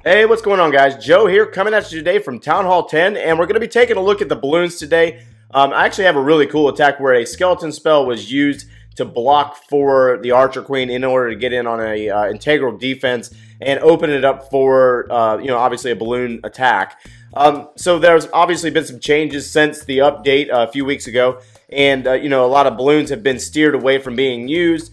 Hey, what's going on, guys? Joe here, coming at you today from Town Hall 10, and we're going to be taking a look at the balloons today. I actually have a really cool attack where a skeleton spell was used to block for the Archer Queen in order to get in on a integral defense and open it up for, obviously a balloon attack. So there's obviously been some changes since the update a few weeks ago, and, a lot of balloons have been steered away from being used.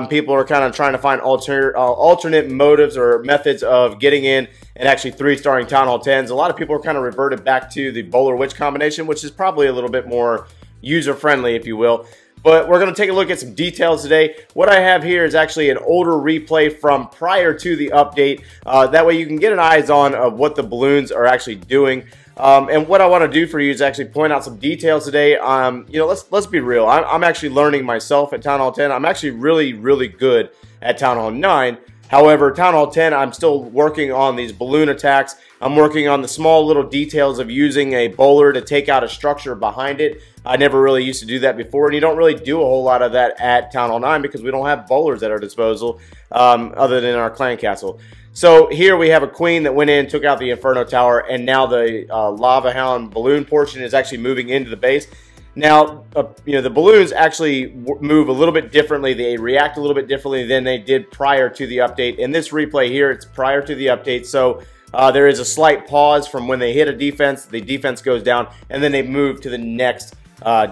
People are kind of trying to find alternate motives or methods of getting in and actually 3-starring Town Hall 10s. A lot of people are kind of reverted back to the Bowler Witch combination, which is probably a little bit more user-friendly, if you will. But we're going to take a look at some details today. What I have here is actually an older replay from prior to the update. That way you can get an eyes on of what the balloons are actually doing. And what I want to do for you is actually point out some details today. Let's be real. I'm actually learning myself at Town Hall 10. I'm actually really good at Town Hall 9. However, Town Hall 10, I'm still working on these balloon attacks. I'm working on the small little details of using a bowler to take out a structure behind it. I never really used to do that before, and you don't really do a whole lot of that at Town Hall 9 because we don't have bowlers at our disposal other than our clan castle. So here we have a queen that went in, took out the Inferno Tower, and now the Lava Hound balloon portion is actually moving into the base. Now, the balloons actually move a little bit differently. They react a little bit differently than they did prior to the update. In this replay here, it's prior to the update, so there is a slight pause from when they hit a defense. The defense goes down, and then they move to the next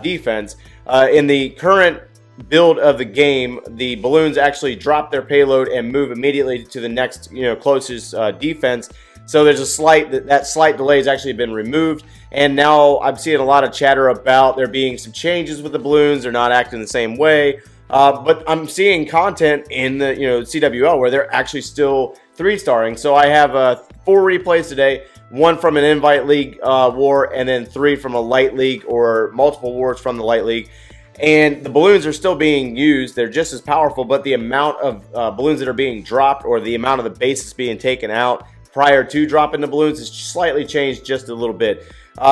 defense. In the current build of the game, the balloons actually drop their payload and move immediately to the next, closest defense. So there's a that slight delay has actually been removed, and now I'm seeing a lot of chatter about there being some changes with the balloons. They're not acting the same way, but I'm seeing content in the CWL where they're actually still 3-starring. So I have 4 replays today. 1 from an Invite League war, and then 3 from a Light League or multiple wars from the Light League. And the balloons are still being used. They're just as powerful, but the amount of balloons that are being dropped or the amount of the bases being taken out prior to dropping the balloons has slightly changed just a little bit.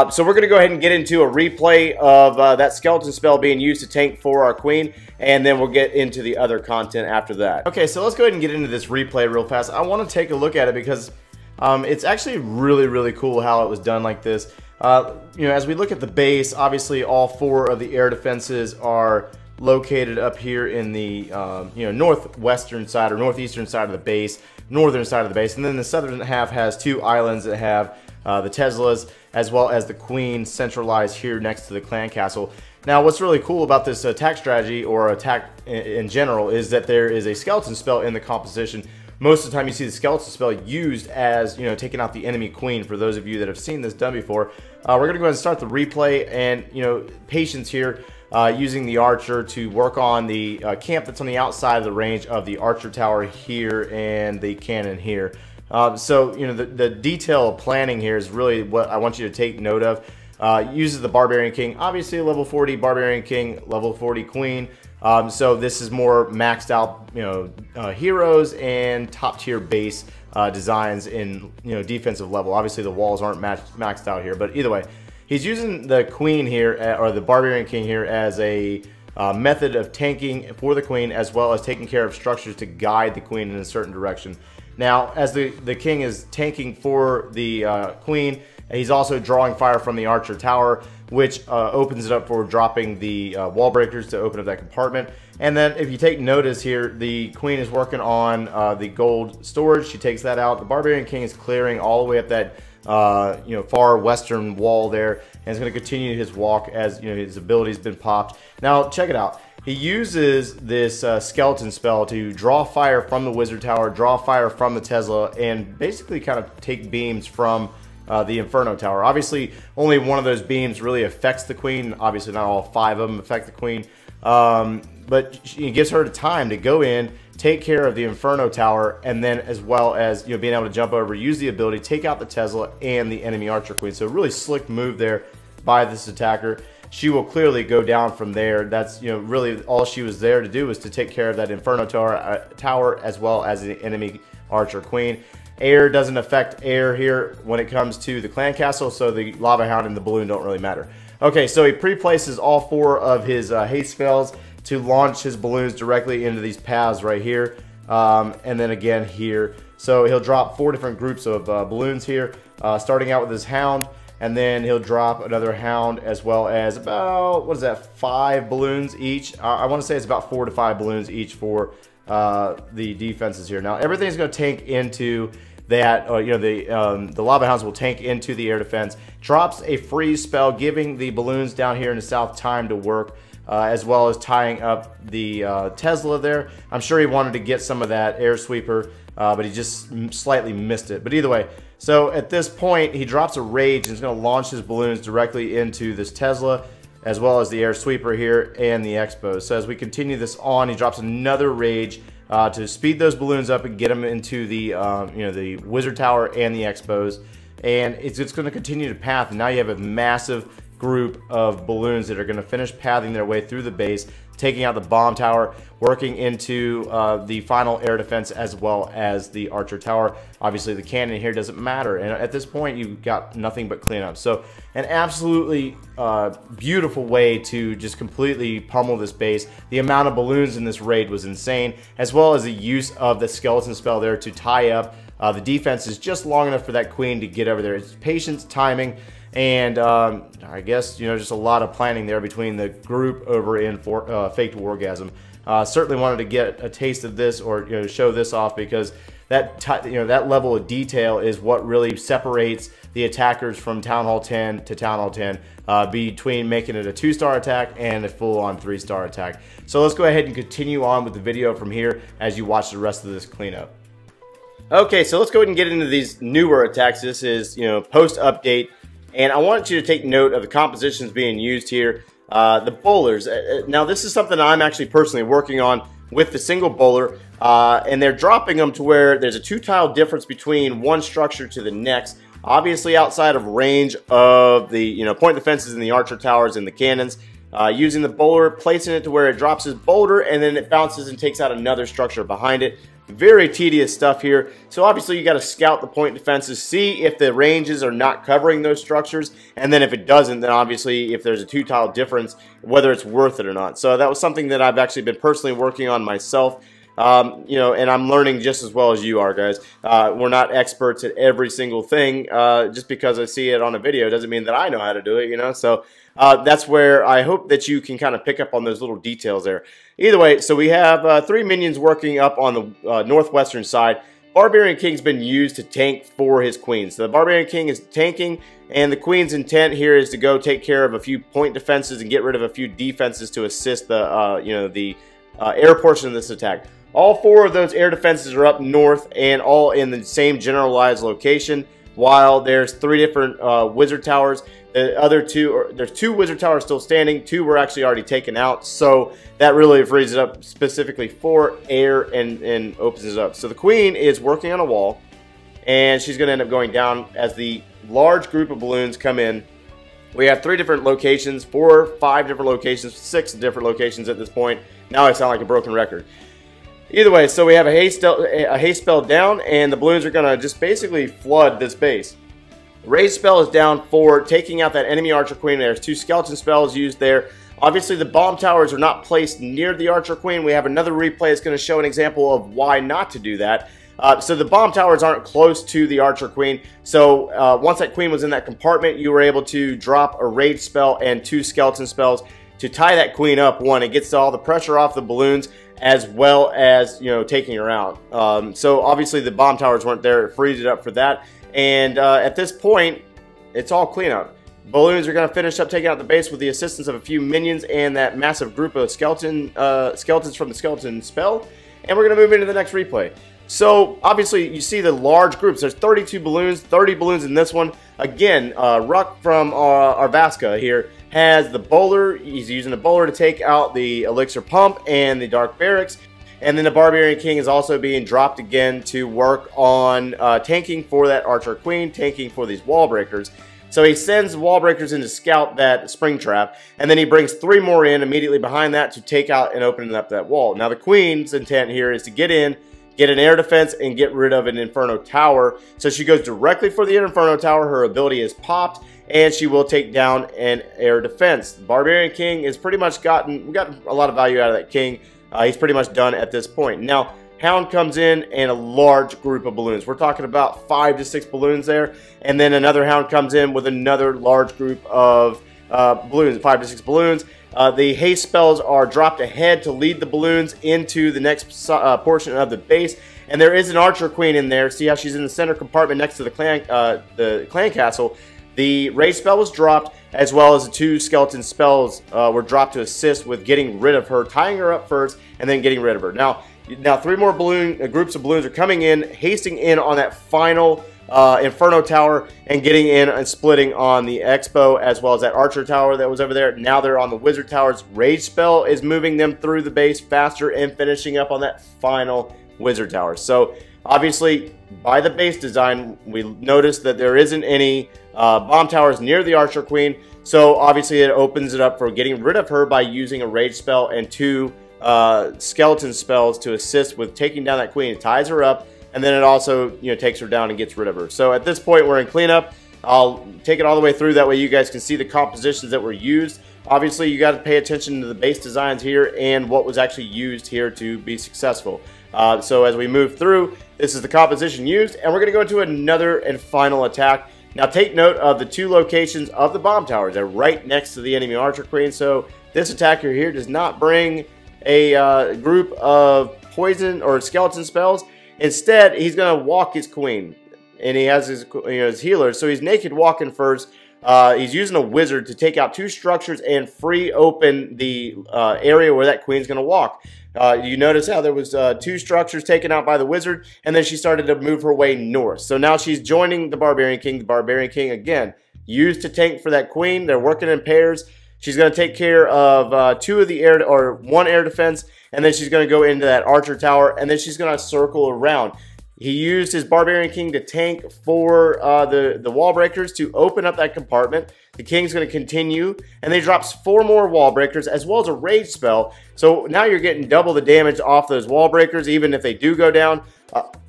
So we're going to go ahead and get into a replay of that skeleton spell being used to tank for our queen, and then we'll get into the other content after that. Okay, so let's go ahead and get into this replay real fast. I want to take a look at it because it's actually really cool how it was done like this. As we look at the base, obviously all 4 of the air defenses are located up here in the northwestern side or northeastern side of the base, northern side of the base, and then the southern half has 2 islands that have the Teslas as well as the queen centralized here next to the clan castle. Now, what's really cool about this attack strategy or attack in general is that there is a skeleton spell in the composition. Most of the time you see the skeleton spell used as, taking out the enemy queen. For those of you that have seen this done before, we're going to go ahead and start the replay, and, patience here, using the archer to work on the camp that's on the outside of the range of the archer tower here and the cannon here. The detail of planning here is really what I want you to take note of. Uses the Barbarian King, obviously a level 40 Barbarian King, level 40 Queen. So this is more maxed out, heroes and top tier base designs in defensive level. Obviously the walls aren't maxed out here, but either way, he's using the Queen here or the Barbarian King here as a method of tanking for the Queen, as well as taking care of structures to guide the Queen in a certain direction. Now, as the King is tanking for the Queen, he's also drawing fire from the Archer Tower, which opens it up for dropping the wall breakers to open up that compartment. And then if you take notice here, the Queen is working on the gold storage. She takes that out. The Barbarian King is clearing all the way up that far western wall there, and is going to continue his walk as his ability's been popped. Now check it out. He uses this skeleton spell to draw fire from the wizard tower, draw fire from the Tesla, and basically kind of take beams from the Inferno Tower. Obviously, only one of those beams really affects the Queen. Obviously, not all 5 of them affect the Queen. But it gives her the time to go in, take care of the Inferno Tower, and then as well as being able to jump over, use the ability, take out the Tesla and the enemy Archer Queen. So really slick move there by this attacker. She will clearly go down from there. That's really all she was there to do, was to take care of that Inferno Tower as well as the enemy Archer Queen. Air doesn't affect air here when it comes to the clan castle, so the Lava Hound and the balloon don't really matter. Okay, so he pre-places all 4 of his haste spells to launch his balloons directly into these paths right here. And then again here So he'll drop 4 different groups of balloons here, starting out with his hound, and then he'll drop another hound as well as about, what is that, 5 balloons each. I want to say it's about 4 to 5 balloons each for the defenses here. Now everything's going to tank into that, the lava hounds will tank into the air defense. Drops a freeze spell, giving the balloons down here in the south time to work, as well as tying up the Tesla there. I'm sure he wanted to get some of that air sweeper, but he just slightly missed it. But either way, so at this point, he drops a rage and is going to launch his balloons directly into this Tesla, as well as the air sweeper here and the Expo. So as we continue this on, he drops another rage to speed those balloons up and get them into the the wizard tower and the Expos. And it's going to continue to path, and now you have a massive group of balloons that are going to finish pathing their way through the base, taking out the bomb tower, working into the final air defense as well as the archer tower. Obviously the cannon here doesn't matter, and at this point you've got nothing but cleanup. So an absolutely beautiful way to just completely pummel this base. The amount of balloons in this raid was insane, as well as the use of the skeleton spell there to tie up the defense is just long enough for that queen to get over there. It's patience, timing, and I guess, just a lot of planning there between the group over in Faked Wargasm. Certainly wanted to get a taste of this, or show this off, because that that level of detail is what really separates the attackers from Town Hall 10 to Town Hall 10, between making it a 2-star attack and a full-on 3-star attack. So let's go ahead and continue on with the video from here as you watch the rest of this cleanup. Okay, so let's go ahead and get into these newer attacks. This is post-update. And I want you to take note of the compositions being used here. The bowlers. Now, this is something I'm actually personally working on with the single bowler. And they're dropping them to where there's a 2-tile difference between one structure to the next. Obviously outside of range of the point defenses in the archer towers and the cannons. Using the bowler, placing it to where it drops his boulder, and then it bounces and takes out another structure behind it. Very tedious stuff here. So obviously you got to scout the point defenses, see if the ranges are not covering those structures, and then if it doesn't, then obviously if there's a 2-tile difference, whether it's worth it or not. So that was something that I've actually been personally working on myself. And I'm learning just as well as you are, guys. We're not experts at every single thing. Just because I see it on a video doesn't mean that I know how to do it, So that's where I hope that you can kind of pick up on those little details there. Either way, so we have 3 minions working up on the northwestern side. Barbarian King's been used to tank for his queen. So the Barbarian King is tanking, and the queen's intent here is to go take care of a few point defenses and get rid of a few defenses to assist the air portion of this attack. All 4 of those air defenses are up north and all in the same generalized location, while there's 3 different wizard towers. The other 2, there's 2 wizard towers still standing. 2 were actually already taken out, so that really frees it up specifically for air and opens it up. So the queen is working on a wall, and she's going to end up going down as the large group of balloons come in. We have 3 different locations, 4, 5 different locations, 6 different locations at this point. Now I sound like a broken record. Either way, so we have a haste spell down, and the balloons are going to just basically flood this base. Raise spell is down for taking out that enemy archer queen. There's 2 skeleton spells used there. Obviously, the bomb towers are not placed near the archer queen. We have another replay that's going to show an example of why not to do that. So the bomb towers aren't close to the archer queen. So once that queen was in that compartment, you were able to drop a rage spell and 2 skeleton spells to tie that queen up. One, it gets all the pressure off the balloons, as well as taking her out. So obviously the bomb towers weren't there. It frees it up for that. And at this point, it's all cleanup. Balloons are going to finish up taking out the base with the assistance of a few minions and that massive group of skeletons from the skeleton spell. And we're going to move into the next replay. So obviously you see the large groups. There's 32 balloons, 30 balloons in this one. Again, Ruck from Arvaska here has the bowler. He's using the bowler to take out the elixir pump and the dark barracks. And then the Barbarian King is also being dropped again to work on tanking for that archer queen, tanking for these wall breakers. So he sends wall breakers in to scout that spring trap, and then he brings 3 more in immediately behind that to take out and open up that wall. Now the queen's intent here is to get in, get an air defense, and get rid of an Inferno Tower. So she goes directly for the Inferno Tower. Her ability is popped, and she will take down an air defense. The Barbarian King is pretty much we got a lot of value out of that king. He's pretty much done at this point. Now, Hound comes in, and a large group of balloons. We're talking about 5 to 6 balloons there. And then another Hound comes in with another large group of balloons, 5 to 6 balloons. The haste spells are dropped ahead to lead the balloons into the next portion of the base. And there is an Archer Queen in there. See how she's in the center compartment next to the clan castle. The rage spell was dropped, as well as the 2 skeleton spells were dropped to assist with getting rid of her, tying her up first, and then getting rid of her. Now 3 more groups of balloons are coming in, hasting in on that final Inferno Tower, and getting in and splitting on the Expo, as well as that Archer Tower that was over there. Now they're on the Wizard Towers. Rage spell is moving them through the base faster and finishing up on that final Wizard Tower. So obviously, by the base design, we noticed that there isn't any bomb towers near the Archer Queen. So obviously, it opens it up for getting rid of her by using a rage spell and 2 skeleton spells to assist with taking down that queen. It ties her up, and then it also takes her down and gets rid of her. So at this point, we're in cleanup. I'll take it all the way through, that way you guys can see the compositions that were used. Obviously, you got to pay attention to the base designs here and what was actually used here to be successful. So as we move through, this is the composition used, and we're going to go into another and final attack. Now take note of the 2 locations of the bomb towers. They're right next to the enemy Archer Queen. So this attacker here does not bring a group of poison or skeleton spells. Instead, he's going to walk his queen, and he has his healer. So he's naked walking first. He's using a wizard to take out 2 structures and free open the area where that queen's going to walk. You notice how there was 2 structures taken out by the wizard, and then she started to move her way north. So now she's joining the Barbarian King. The Barbarian King, again, used to tank for that queen. They're working in pairs. She's going to take care of 2 of the air, or 1 air defense, and then she's going to go into that Archer Tower, and then she's going to circle around. He used his Barbarian King to tank for the wall breakers to open up that compartment. The King's going to continue, and then he drops 4 more wall breakers, as well as a rage spell. So now you're getting double the damage off those wall breakers, even if they do go down.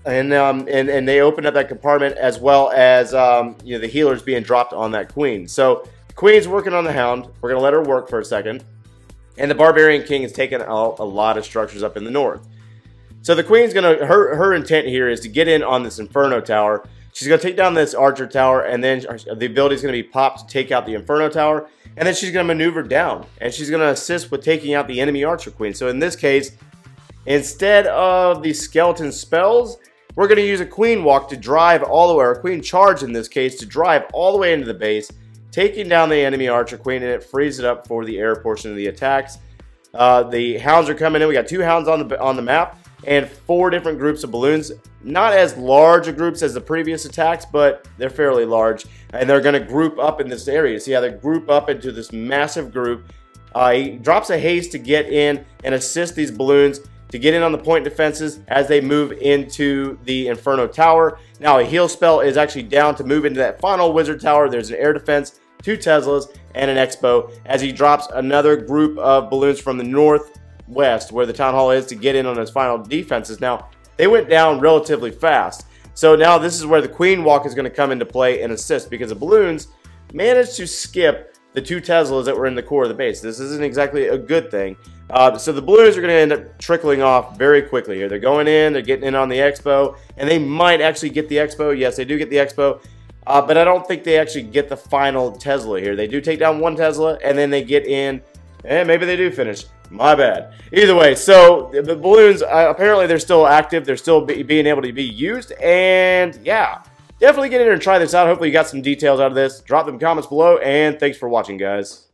And they open up that compartment, as well as the healers being dropped on that queen. So the queen's working on the Hound. We're going to let her work for a second. And the Barbarian King is taking out a lot of structures up in the north. So the queen's going to, her intent here is to get in on this Inferno Tower. She's going to take down this Archer Tower, and then the ability is going to be popped to take out the Inferno Tower. And then she's going to maneuver down, and she's going to assist with taking out the enemy Archer Queen. So in this case, instead of the skeleton spells, we're going to use a Queen Walk to drive all the way, or a Queen Charge in this case, to drive all the way into the base, taking down the enemy Archer Queen, and it frees it up for the air portion of the attacks. The Hounds are coming in. We got 2 Hounds on the map, and 4 different groups of balloons. Not as large a groups as the previous attacks, but they're fairly large, and they're going to group up in this area. See how they group up into this massive group. He drops a haste to get in and assist these balloons to get in on the point defenses as they move into the Inferno Tower. Now a heal spell is actually down to move into that final Wizard Tower. There's an air defense, 2 Teslas, and an Expo, as he drops another group of balloons from the northwest where the Town Hall is to get in on his final defenses. Now they went down relatively fast, so now this is where the Queen Walk is going to come into play and assist, because the balloons managed to skip the 2 Teslas that were in the core of the base. This isn't exactly a good thing. So the balloons are going to end up trickling off very quickly here. They're going in, they're getting in on the Expo, and they might actually get the Expo. Yes, they do get the Expo, but I don't think they actually get the final Tesla here. They do take down 1 Tesla, and then they get in, and maybe they do finish. My bad. Either way, so the balloons, apparently they're still active. They're still being able to be used, and yeah, definitely get in there and try this out. Hopefully you got some details out of this. Drop them in comments below, and thanks for watching, guys.